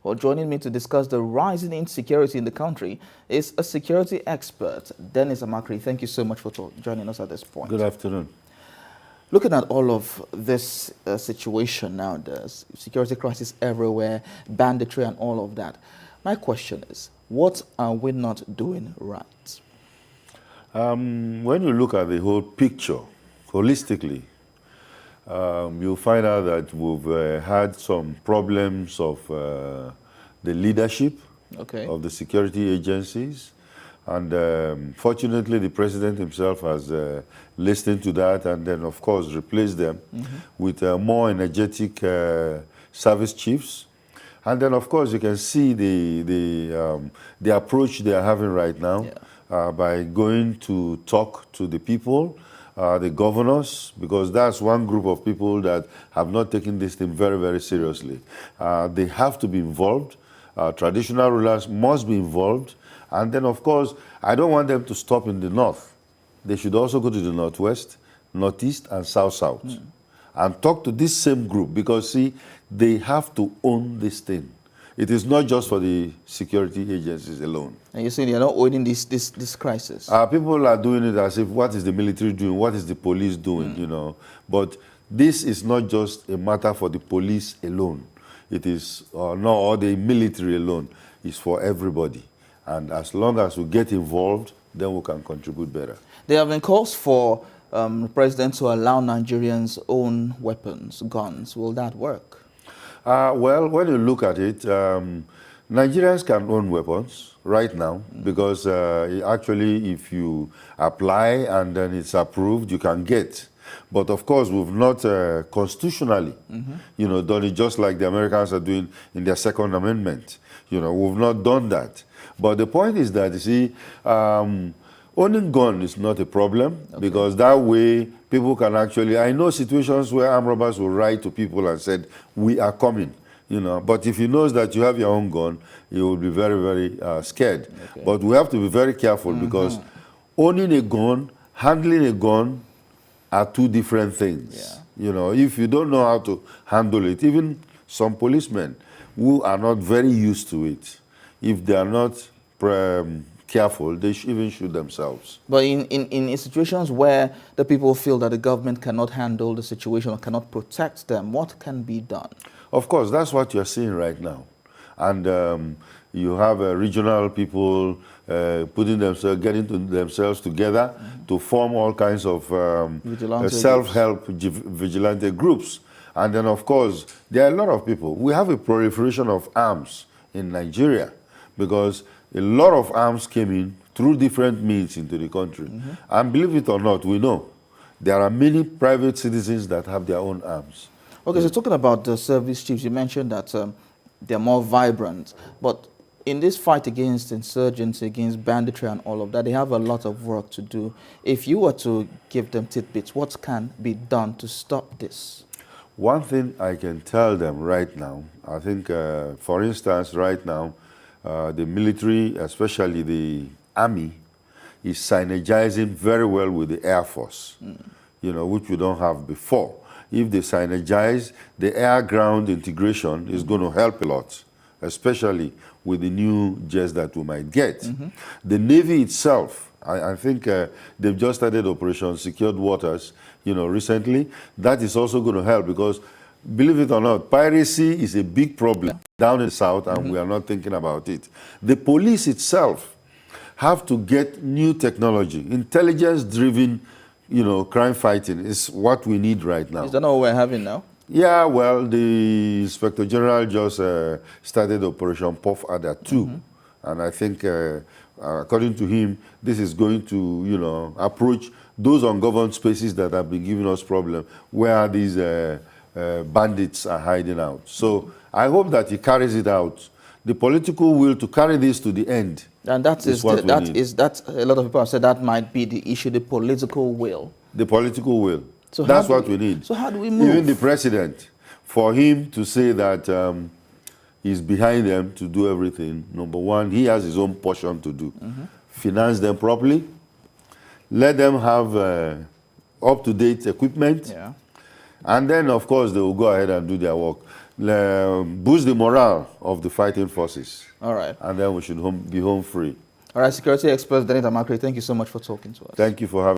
Well, joining me to discuss the rising insecurity in the country is a security expert, Dennis Amachree. Thank you so much for joining us at this point. Good afternoon. Looking at all of this situation now, there's security crisis everywhere, banditry and all of that. My question is, what are we not doing right? When you look at the whole picture, holistically, you'll find out that we've had some problems of the leadership of the security agencies. And fortunately, the president himself has listened to that and then, of course, replaced them with more energetic service chiefs. And then, of course, you can see the approach they are having right now by going to talk to the people, the governors, because that's one group of people that have not taken this thing very, very seriously. They have to be involved. Traditional rulers must be involved. And then, of course, I don't want them to stop in the north. They should also go to the northwest, northeast, and south-south and talk to this same group because, see, they have to own this thing. It is not just for the security agencies alone. And you're saying they're not owning this crisis? People are doing it as if, what is the military doing? What is the police doing, you know? But this is not just a matter for the police alone. It is not all the military alone. It's for everybody. And as long as we get involved, then we can contribute better. There have been calls for the president to allow Nigerians own weapons, guns. Will that work? Well, when you look at it, Nigerians can own weapons right now because actually if you apply and then it's approved, you can get. But of course, we've not constitutionally, you know, done it just like the Americans are doing in their Second Amendment. You know, we've not done that. But the point is that, you see, owning gun is not a problem because that way people can actually, I know situations where armed robbers will write to people and said, we are coming, you know. But if he knows that you have your own gun, he will be very, very scared. But we have to be very careful because owning a gun, handling a gun are two different things. You know, if you don't know how to handle it, even some policemen who are not very used to it, if they are not careful, they even shoot themselves. But in situations where the people feel that the government cannot handle the situation or cannot protect them, what can be done? Of course, that's what you're seeing right now. And you have regional people getting themselves together to form all kinds of self-help vigilante groups. And then, of course, there are a lot of people. We have a proliferation of arms in Nigeria because a lot of arms came in through different means into the country. And believe it or not, we know there are many private citizens that have their own arms. Okay, so talking about the service chiefs, you mentioned that they're more vibrant. But in this fight against insurgency, against banditry and all of that, they have a lot of work to do. If you were to give them tidbits, what can be done to stop this? One thing I can tell them right now, I think, for instance, right now, the military, especially the army, is synergizing very well with the Air Force, you know, which we don't have before. If they synergize, the air-ground integration is going to help a lot, especially with the new jets that we might get. The Navy itself, I think they've just started Operation Secured Waters, you know, recently. That is also going to help because, believe it or not, piracy is a big problem down in the south, and we are not thinking about it. The police itself have to get new technology. Intelligence-driven, you know, crime fighting is what we need right now. Is that not what we're having now? Yeah, well, the Inspector General just started Operation Puff Adder 2. And I think, according to him, this is going to, you know, approach those ungoverned spaces that have been giving us problems, where these bandits are hiding out. So I hope that he carries it out. The political will to carry this to the end. And that's a lot of people have said that might be the issue, the political will. The political will. So that's what we need. So how do we move? Even the president, for him to say that he's behind them to do everything, number one, he has his own portion to do. Finance them properly, let them have up-to-date equipment, and then, of course, they will go ahead and do their work. boost the morale of the fighting forces. All right. And then we should be home free. All right, security expert Dennis Amachree, thank you so much for talking to us. Thank you for having